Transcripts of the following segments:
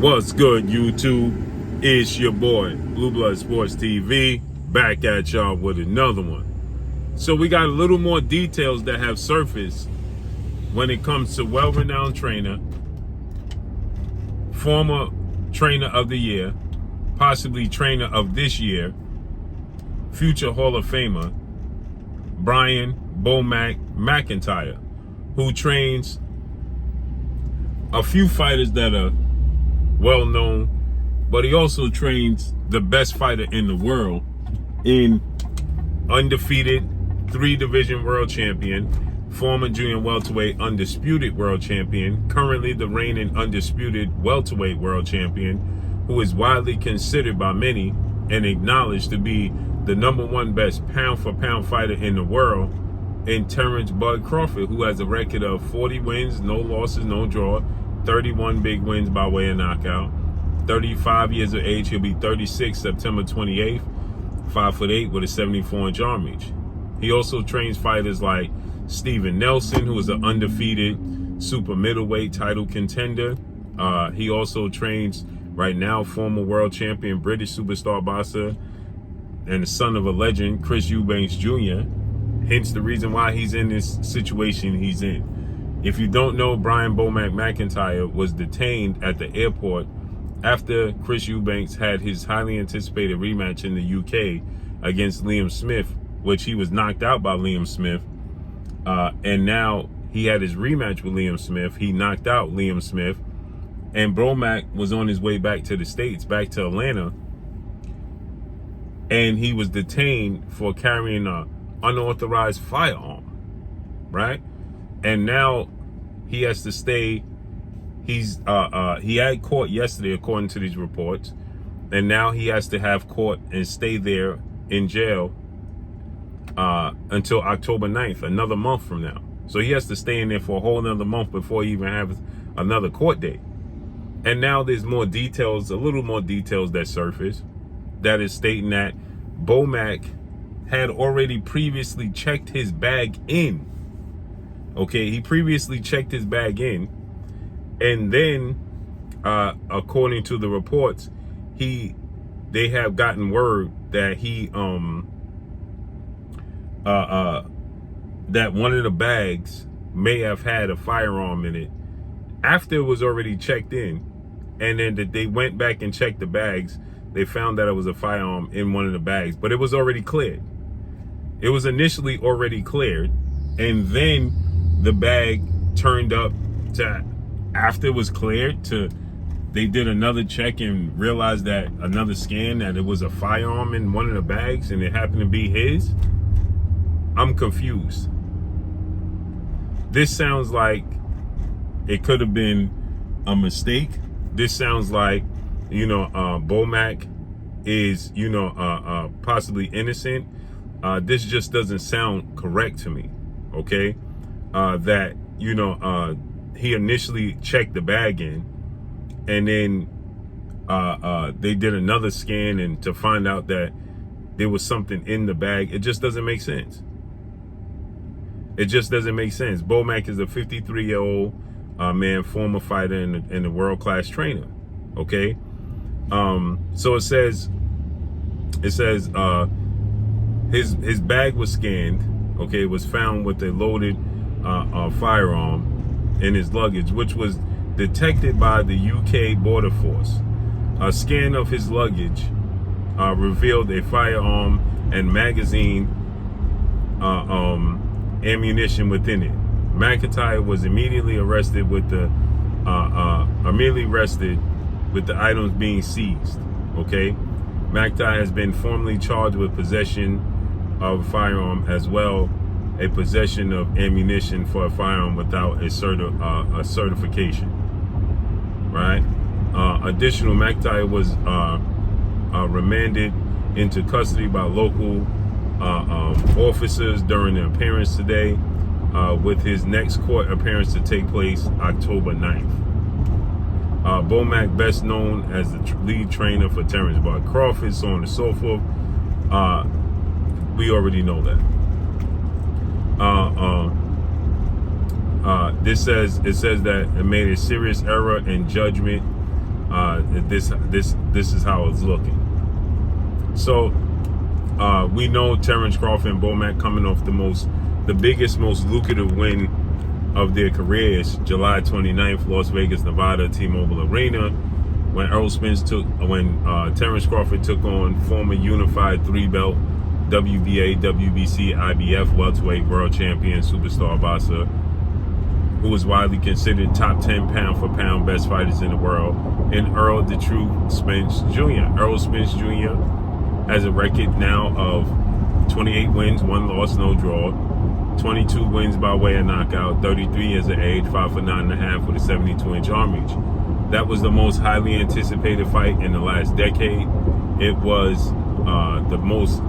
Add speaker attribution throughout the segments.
Speaker 1: What's good, YouTube? It's your boy, Blue Blood Sports TV, back at y'all with another one. So we got a little more details that have surfaced when it comes to well-renowned trainer, former trainer of the year, possibly trainer of this year, future Hall of Famer, Brian Bomac Mcintyre, who trains a few fighters that are well known, but he also trains the best fighter in the world, in undefeated 3-division world champion, former junior welterweight undisputed world champion, currently the reigning undisputed welterweight world champion, who is widely considered by many and acknowledged to be the #1 best pound-for-pound fighter in the world, in Terence Crawford, who has a record of 40 wins, no losses, no draw, 31 big wins by way of knockout. 35 years of age, he'll be 36 September 28th, 5'8" with a 74-inch arm reach. He also trains fighters like Steven Nelson, who is an undefeated super middleweight title contender. He also trains right now former world champion British superstar boxer and the son of a legend, Chris Eubanks Jr., hence the reason why he's in this situation he's in. If you don't know, Brian Bomac Mcintyre was detained at the airport after Chris Eubanks had his highly anticipated rematch in the UK against Liam Smith, which he was knocked out by Liam Smith. And now he had his rematch with Liam Smith. He knocked out Liam Smith. And Bomac was on his way back to the States, back to Atlanta. And he was detained for carrying an unauthorized firearm, right? And now he has to stay. He had court yesterday, according to these reports, and now he has to have court and stay there in jail until October 9th, another month from now. So he has to stay in there for a whole another month before he even has another court date. And now there's more details, a little more details that surface, that is stating that Bomac had already previously checked his bag in. Okay, he previously checked his bag in, and then, according to the reports, they have gotten word that that one of the bags may have had a firearm in it after it was already checked in, and then that they went back and checked the bags. They found that it was a firearm in one of the bags, but it was already cleared. It was initially already cleared, and then the bag turned up to, after it was cleared, to they did another check and realized that another scan that it was a firearm in one of the bags and it happened to be his. I'm confused. This sounds like it could have been a mistake. This sounds like, Bomac is, possibly innocent. This just doesn't sound correct to me. Okay. That he initially checked the bag in, and then they did another scan and to find out that there was something in the bag. It just doesn't make sense. It just doesn't make sense. Bomac is a 53-year-old man, former fighter and a world-class trainer. Okay, so it says his bag was scanned. Okay, it was found with a loaded firearm in his luggage, which was detected by the UK Border Force. A scan of his luggage revealed a firearm and magazine ammunition within it. Mcintyre was immediately arrested with the items being seized. Okay, Mcintyre has been formally charged with possession of a firearm, as well a possession of ammunition for a firearm without a certification. Right. Additional, Mcintyre was remanded into custody by local officers during the appearance today, with his next court appearance to take place October 9th. Bomac, best known as the lead trainer for Terence Crawford, so on and so forth. We already know that. It says that it made a serious error in judgment this is how it's looking. So we know Terence Crawford and Bomac coming off the biggest, most lucrative win of their careers, July 29th, Las Vegas, Nevada, T-Mobile Arena, when Terence Crawford took on former unified three-belt WBA, WBC, IBF welterweight world champion superstar boxer, who was widely considered top 10 pound-for-pound best fighters in the world, and Earl the True Spence Jr. Earl Spence Jr. has a record now of 28 wins, 1 loss, no draw, 22 wins by way of knockout, 33 years of age, 5'9.5" with a 72-inch arm reach. That was the most highly anticipated fight in the last decade. It was the most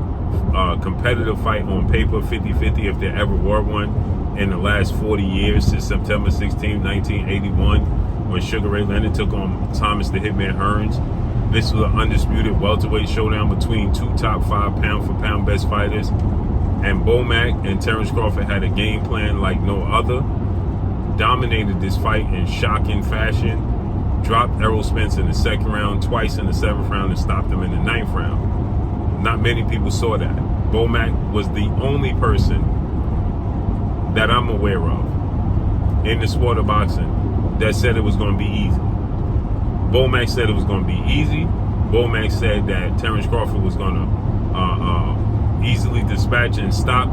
Speaker 1: competitive fight on paper, 50-50 if there ever were one, in the last 40 years, since September 16, 1981, when Sugar Ray Leonard took on Thomas the Hitman Hearns. This was an undisputed welterweight showdown between two top 5 pound-for-pound best fighters. And Bomac and Terence Crawford had a game plan like no other. Dominated this fight in shocking fashion. Dropped Errol Spence in the 2nd round, twice in the 7th round, and stopped him in the 9th round. Not many people saw that. Bomac was the only person that I'm aware of in the sport of boxing that said it was going to be easy. Bomac said it was going to be easy. Bomac said that Terence Crawford was going to easily dispatch and stop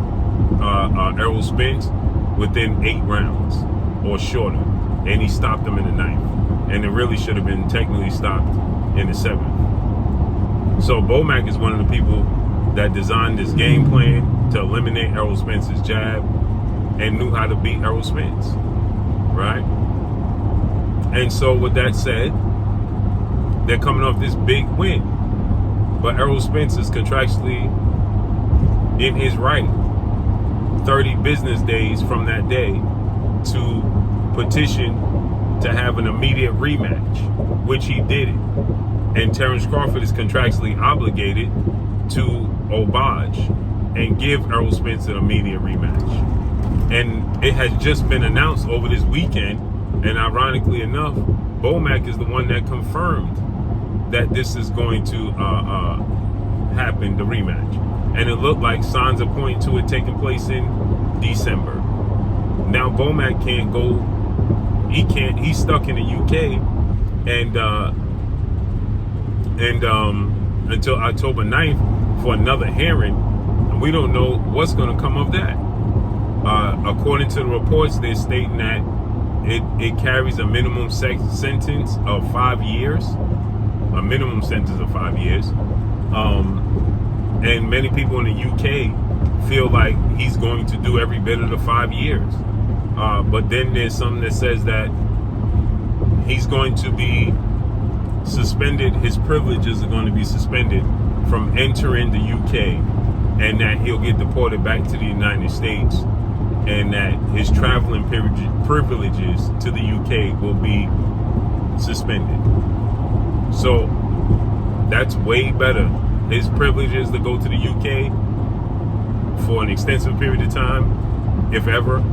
Speaker 1: Errol Spence within 8 rounds or shorter, and he stopped him in the 9th, and it really should have been technically stopped in the 7th. So Bomac is one of the people that designed this game plan to eliminate Errol Spence's jab and knew how to beat Errol Spence, right? And so with that said, they're coming off this big win, but Errol Spence is contractually in his right 30 business days from that day to petition to have an immediate rematch, which he did it. And Terence Crawford is contractually obligated to oblige and give Errol Spence an immediate rematch. And it has just been announced over this weekend, and ironically enough, Bomac is the one that confirmed that this is going to happen, the rematch. And it looked like signs are pointing to it taking place in December. Now Bomac can't go, he's stuck in the UK and until October 9th for another hearing, and we don't know what's going to come of that. According to the reports, they're stating that it carries a minimum sentence of 5 years, a minimum sentence of 5 years. And many people in the UK feel like he's going to do every bit of the 5 years. But then there's something that says that he's going to be suspended, his privileges are going to be suspended from entering the UK, and that he'll get deported back to the United States, and that his traveling privileges to the UK will be suspended. So that's way better. His privileges to go to the UK for an extensive period of time, if ever,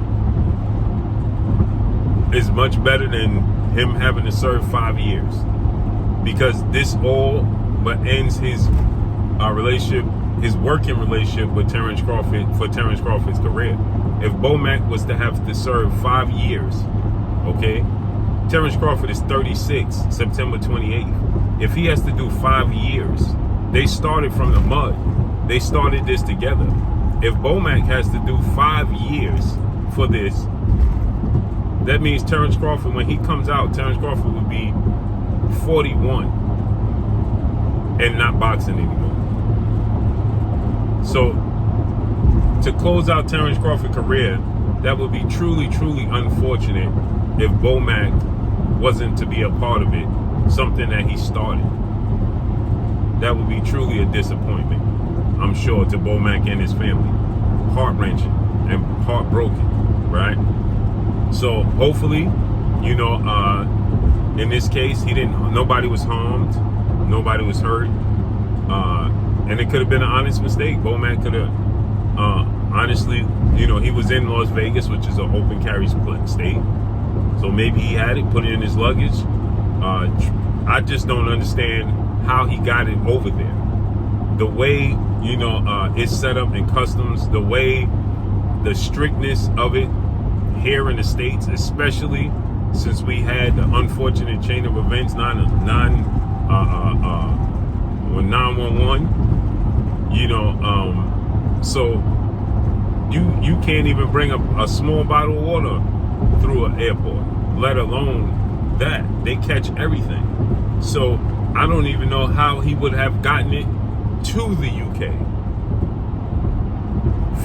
Speaker 1: is much better than him having to serve 5 years. Because this all but ends his relationship, his working relationship with Terence Crawford for Terence Crawford's career. If Bomac was to have to serve 5 years, okay, Terence Crawford is 36, September 28th. If he has to do 5 years, they started from the mud. They started this together. If Bomac has to do 5 years for this, that means Terence Crawford, when he comes out, Terence Crawford would be 41 and not boxing anymore. So to close out Terence Crawford's career, that would be truly, truly unfortunate if Bomac wasn't to be a part of it, something that he started. That would be truly a disappointment, I'm sure, to Bomac and his family. Heart-wrenching and heartbroken, right? So hopefully, in this case, nobody was harmed, nobody was hurt, and it could have been an honest mistake. Bomac could have, honestly, he was in Las Vegas, which is an open carry split state, so maybe he had it, put it in his luggage, I just don't understand how he got it over there. The way, it's set up in customs, the way, the strictness of it here in the States, especially since we had the unfortunate chain of events, 911, so you can't even bring a small bottle of water through an airport, let alone that. They catch everything. So I don't even know how he would have gotten it to the UK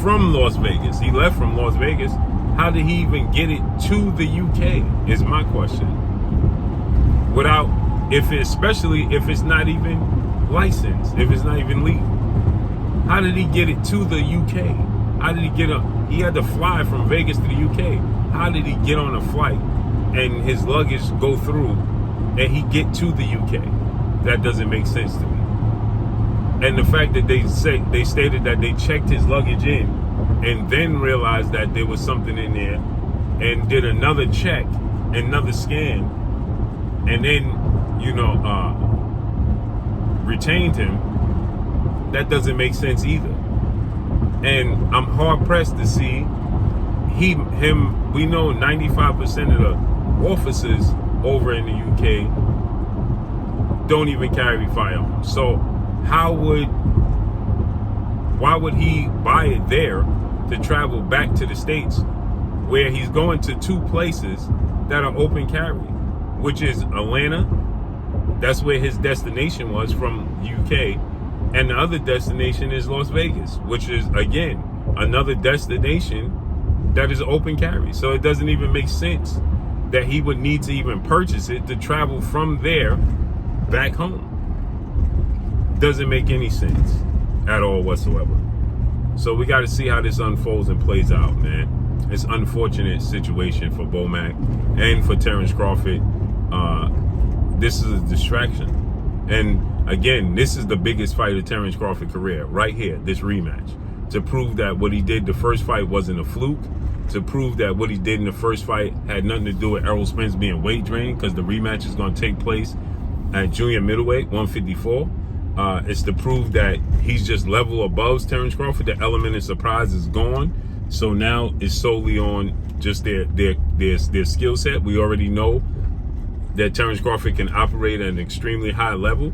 Speaker 1: from Las Vegas. He left from Las Vegas. How did he even get it to the UK is my question. Especially if it's not even licensed, if it's not even legal. How did he get it to the UK? How did he he had to fly from Vegas to the UK. How did he get on a flight and his luggage go through and he get to the UK? That doesn't make sense to me. And the fact that they stated that they checked his luggage in and then realized that there was something in there and did another check, another scan, and then, retained him, that doesn't make sense either. And I'm hard pressed to see we know 95% of the officers over in the UK don't even carry firearms. So why would he buy it there to travel back to the States where he's going to two places that are open carry, which is Atlanta, that's where his destination was from UK, and the other destination is Las Vegas, which is, again, another destination that is open carry. So it doesn't even make sense that he would need to even purchase it to travel from there back home. Doesn't make any sense at all whatsoever. So we got to see how this unfolds and plays out, man. It's an unfortunate situation for Bomac and for Terence Crawford. This is a distraction. And again, this is the biggest fight of Terence Crawford's career right here, this rematch. To prove that what he did the first fight wasn't a fluke. To prove that what he did in the first fight had nothing to do with Errol Spence being weight drained, because the rematch is going to take place at junior middleweight, 154. It's to prove that he's just level above Terence Crawford. The element of surprise is gone. So now it's solely on just their skill set. We already know that Terence Crawford can operate at an extremely high level.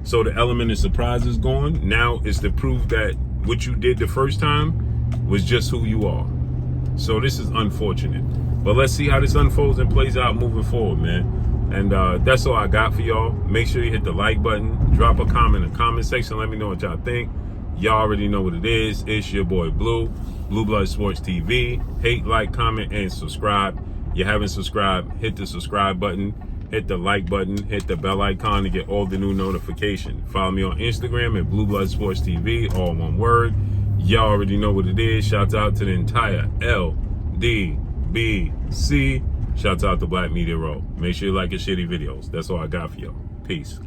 Speaker 1: So the element of surprise is gone. Now it's to prove that what you did the first time was just who you are. So this is unfortunate. But let's see how this unfolds and plays out moving forward, man. And that's all I got for y'all. Make sure you hit the like button. Drop a comment in the comment section. Let me know what y'all think. Y'all already know what it is. It's your boy Blue Blood Sports TV. Hate, like, comment, and subscribe. You haven't subscribed, hit the subscribe button. Hit the like button. Hit the bell icon to get all the new notifications. Follow me on Instagram at Blue Blood Sports TV. All one word. Y'all already know what it is. Shouts out to the entire LDBC. Shouts out to Black Media Row. Make sure you like your shitty videos. That's all I got for y'all. Peace.